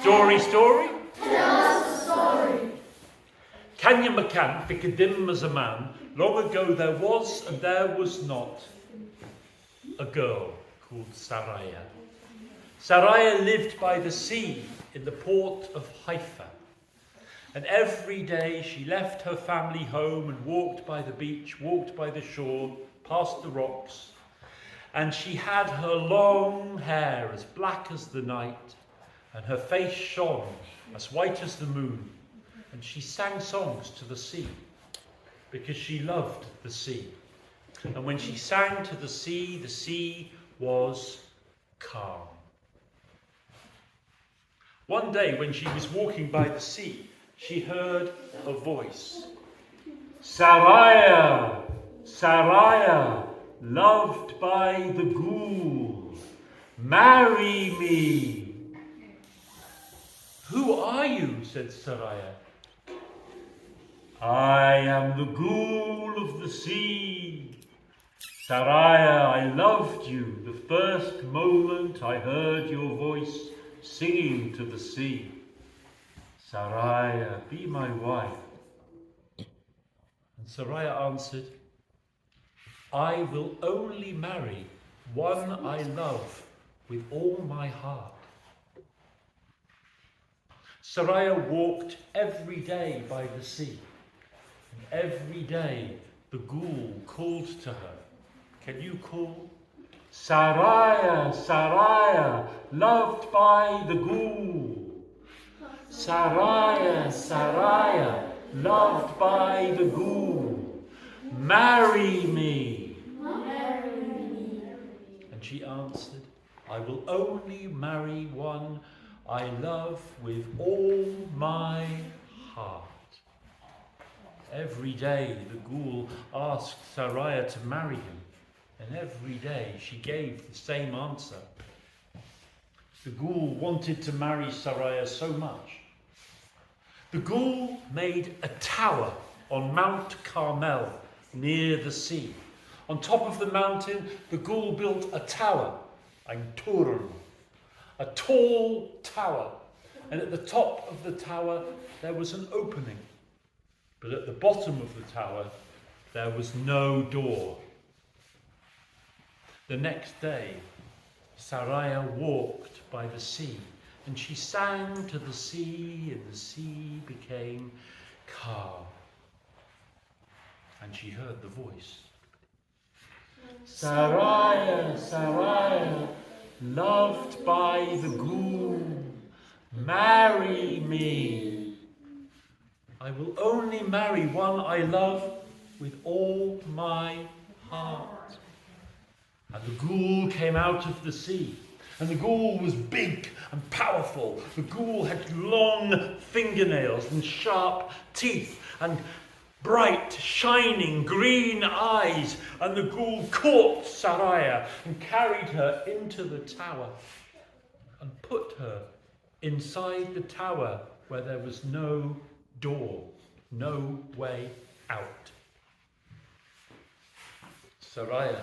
Story. Tell us a story. Kanya Makan, Fikadim Mazaman, long ago there was and there was not a girl called Saraya. Saraya lived by the sea in the port of Haifa. And every day she left her family home and walked by the beach, walked by the shore, past the rocks. And she had her long hair as black as the night, and her face shone as white as the moon. And she sang songs to the sea, because she loved the sea. And when she sang to the sea was calm. One day when she was walking by the sea, she heard a voice. Saraya, Saraya, loved by the Ghoul, marry me. Who are you? Said Saraya. I am the Ghoul of the sea. Saraya, I loved you the first moment I heard your voice singing to the sea. Saraya, be my wife. And Saraya answered, I will only marry one I love with all my heart. Saraya walked every day by the sea, and every day the Ghoul called to her. Can you call? Saraya, Saraya, loved by the Ghoul. Saraya, Saraya, loved by the Ghoul, marry me. And she answered, I will only marry one I love with all my heart. Every day the Ghoul asked Saraya to marry him, and every day she gave the same answer. The Ghoul wanted to marry Saraya so much. The Ghoul made a tower on Mount Carmel near the sea. On top of the mountain, the Ghoul built a tower, ein Turm, a tall tower. And at the top of the tower, there was an opening. But at the bottom of the tower, there was no door. The next day, Saraya walked by the sea, and she sang to the sea, and the sea became calm. And she heard the voice. Saraya, Saraya, loved by the Ghoul, marry me. I will only marry one I love with all my heart. And the Ghoul came out of the sea. And the Ghoul was big and powerful. The Ghoul had long fingernails and sharp teeth and bright, shining green eyes. And the Ghoul caught Saraya and carried her into the tower and put her inside the tower where there was no door, no way out. Saraya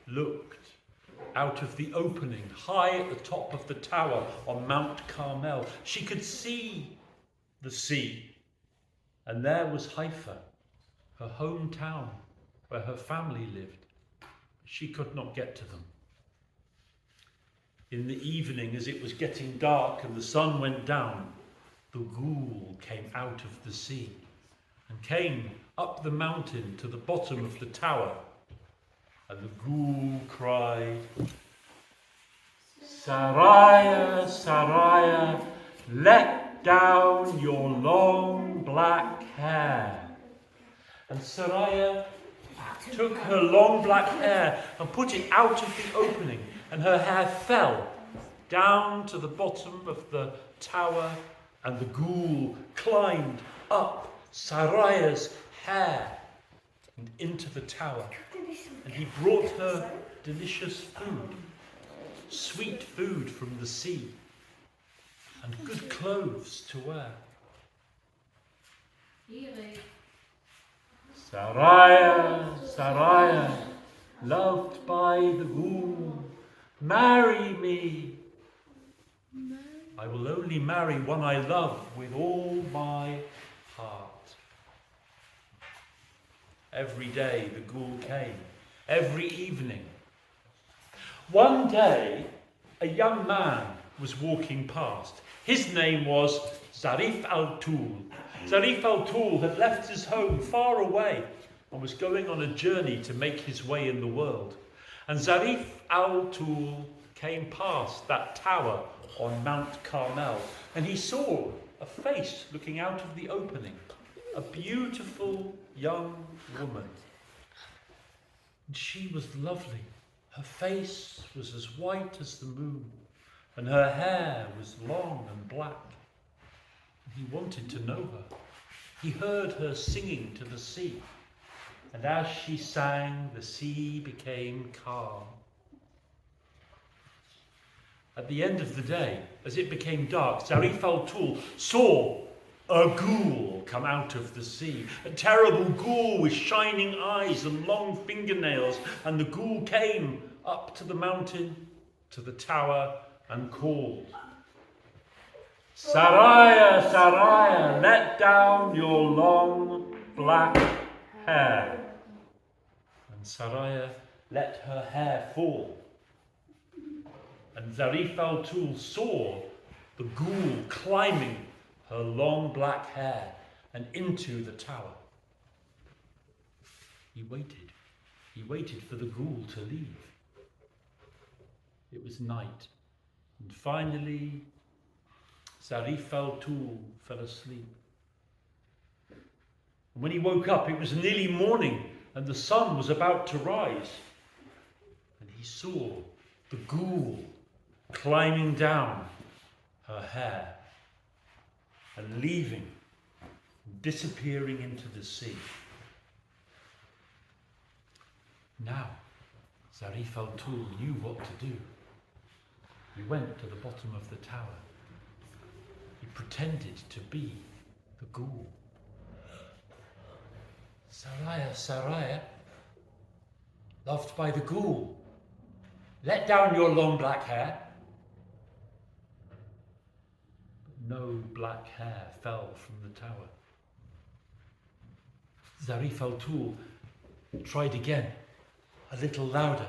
looked out of the opening high at the top of the tower on Mount Carmel. She could see the sea, and there was Haifa, her hometown, where her family lived. She could not get to them. In the evening, as it was getting dark and the sun went down, the Ghoul came out of the sea and came up the mountain to the bottom of the tower. And the Ghoul cried, Saraya, Saraya, let down your long black hair. And Saraya took her long black hair and put it out of the opening, and her hair fell down to the bottom of the tower, and the Ghoul climbed up Saraya's hair and into the tower. And he brought her delicious food, sweet food from the sea, and good clothes to wear. Saraya, Saraya, loved by the Ghoul, marry me. I will only marry one I love with all my heart. Every day the ghoul came, every evening. One day, a young man was walking past. His name was Zarif Al Toul. Zarif Al Toul had left his home far away and was going on a journey to make his way in the world. And Zarif Al Toul came past that tower on Mount Carmel, and he saw a face looking out of the opening, a beautiful young woman. And she was lovely. Her face was as white as the moon, and her hair was long and black. He wanted to know her. He heard her singing to the sea, and as she sang, the sea became calm. At the end of the day, as it became dark, Zarif Al Toul saw a ghoul come out of the sea. A terrible ghoul with shining eyes and long fingernails. And the ghoul came up to the mountain, to the tower, and called, "Saraya, Saraya, let down your long black hair." And Saraya let her hair fall. And Zarif Al Toul saw the ghoul climbing her long black hair and into the tower. He waited. He waited for the ghoul to leave. It was night, and finally Zarif Al Toul fell asleep. And when he woke up, it was nearly morning, and the sun was about to rise. And he saw the ghoul climbing down her hair and leaving, disappearing into the sea. Now, Zarif Al Toul knew what to do. He went to the bottom of the tower. He pretended to be the ghoul. "Saraya, Saraya, loved by the ghoul, let down your long black hair." No black hair fell from the tower. Zarif Al Toul tried again, a little louder.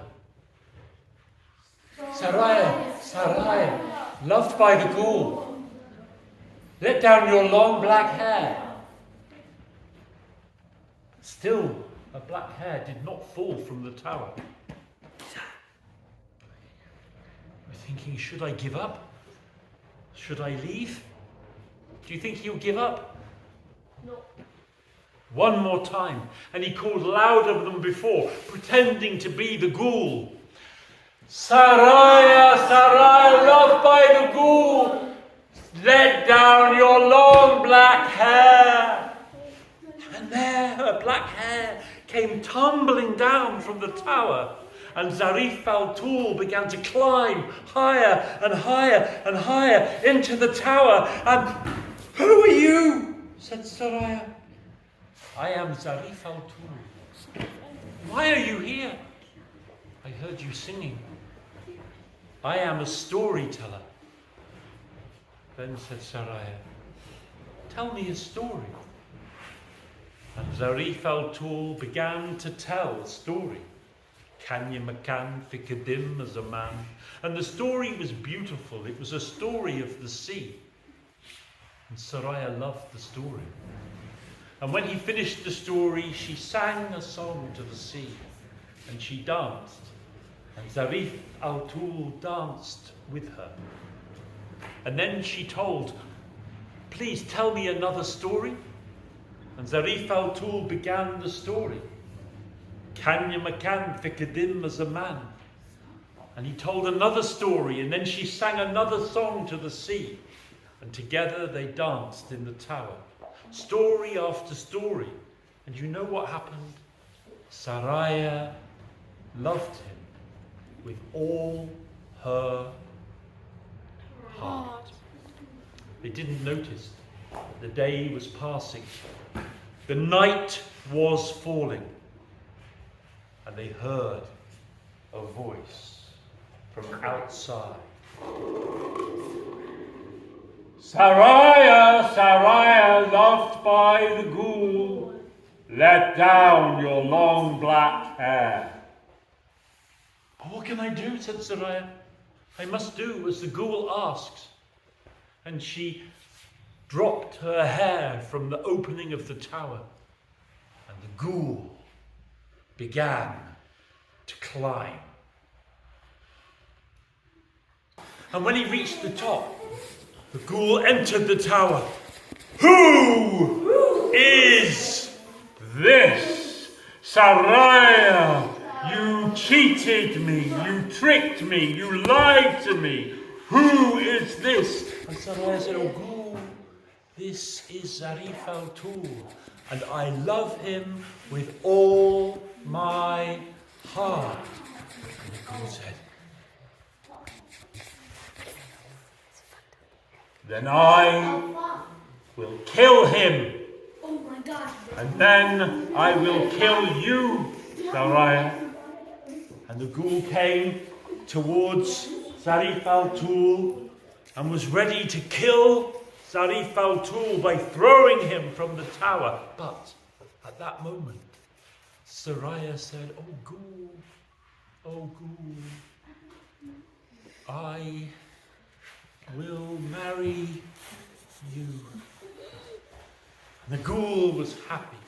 "Saraya, Saraya, loved by the ghoul, let down your long black hair." Still, a black hair did not fall from the tower. We're thinking, should I give up? Should I leave? Do you think he'll give up? No. One more time, and he called louder than before, pretending to be the ghoul. "Saraya, Saraya, loved by the ghoul, let down your long black hair." And there her black hair came tumbling down from the tower. And Zarif Al Toul began to climb higher and higher and higher into the tower. And "Who are you?" said Saraya. "I am Zarif Al Toul. Why are you here?" "I heard you singing." "I am a storyteller." Then said Saraya, "Tell me a story." And Zarif Al Toul began to tell a story. Kanya Makan Fikadim as a man. And the story was beautiful. It was a story of the sea. And Saraya loved the story. And when he finished the story, she sang a song to the sea. And she danced. And Zarif Al Toul danced with her. And then she told, "Please tell me another story." And Zarif Al Toul began the story. Kanya Makan Fikadim as a man. And he told another story, and then she sang another song to the sea. And together they danced in the tower. Story after story. And you know what happened? Saraya loved him with all her heart. They didn't notice that the day was passing. The night was falling. And they heard a voice from outside. Saraya, Saraya, loved by the Ghoul, let down your long black hair. "But what can I do?" said Saraya. "I must do as the Ghoul asks." And she dropped her hair from the opening of the tower, and the Ghoul began to climb. And when he reached the top, the Ghoul entered the tower. "Who is this? Saraya, you cheated me, you tricked me, you lied to me. Who is this?" And Saraya said, "Oh Ghoul, this is Zarif Al Toul, and I love him with all my heart." And the Ghoul said, "Then I will kill him. Oh my God. And then I will kill you, Saraya." And the Ghoul came towards Zarif Al Toul and was ready to kill Zarif Al Toul by throwing him from the tower. But at that moment, Saraya said, "Oh Ghoul, I will marry you." And the Ghoul was happy.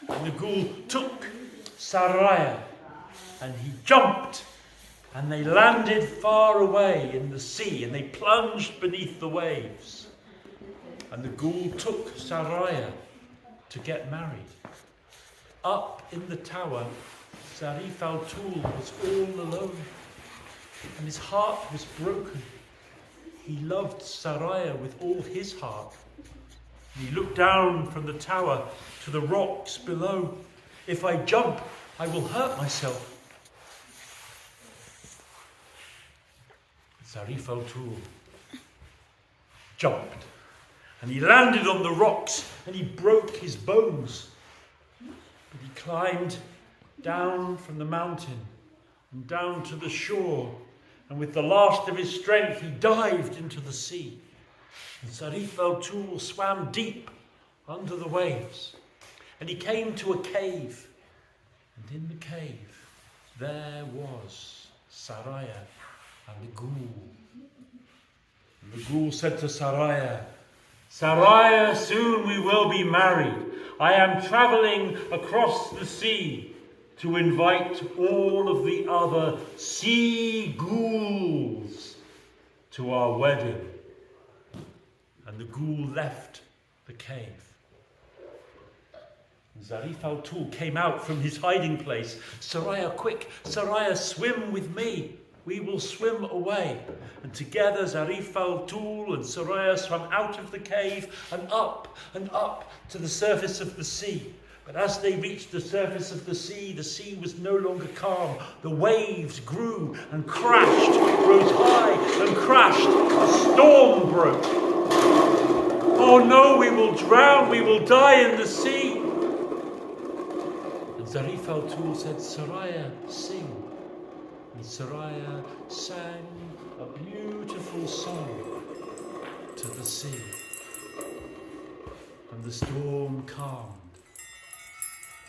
And the Ghoul took Saraya and he jumped, and they landed far away in the sea, and they plunged beneath the waves. And the Ghoul took Saraya to get married. Up in the tower, Zarif Al Toul was all alone, and his heart was broken. He loved Saraya with all his heart. He looked down from the tower to the rocks below. "If I jump, I will hurt myself." Zarif Al Toul jumped, and he landed on the rocks, and he broke his bones. But he climbed down from the mountain and down to the shore, and with the last of his strength, he dived into the sea. And Zarif Al Toul swam deep under the waves, and he came to a cave. And in the cave, there was Saraya and the Ghoul. And the Ghoul said to Saraya, "Saraya, soon we will be married. I am traveling across the sea to invite all of the other sea ghouls to our wedding." And the Ghoul left the cave. And Zarif Al Toul came out from his hiding place. "Saraya, quick, Saraya, swim with me. We will swim away." And together Zarif Al Toul and Saraya swam out of the cave and up to the surface of the sea. But as they reached the surface of the sea was no longer calm. The waves grew and crashed, rose high and crashed. A storm broke. "Oh no, we will drown, we will die in the sea." And Zarif Al Toul said, "Saraya, sing." And Saraya sang a beautiful song to the sea. And the storm calmed,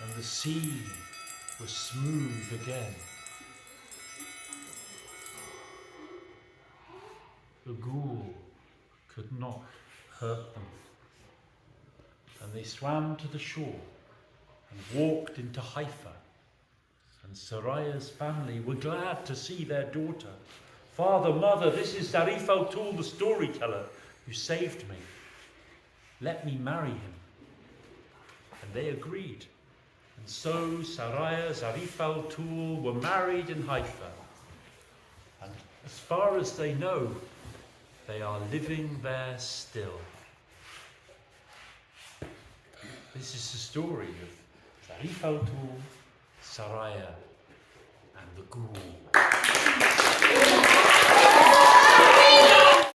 and the sea was smooth again. The Ghoul could not hurt them. And they swam to the shore and walked into Haifa. And Saraya's family were glad to see their daughter. "Father, mother, this is Zarif Al Toul, the storyteller, who saved me. Let me marry him." And they agreed. And so Saraya, Zarif Al Toul were married in Haifa. And as far as they know, they are living there still. This is the story of Zarif Al Toul, Saraya, and the Ghoul.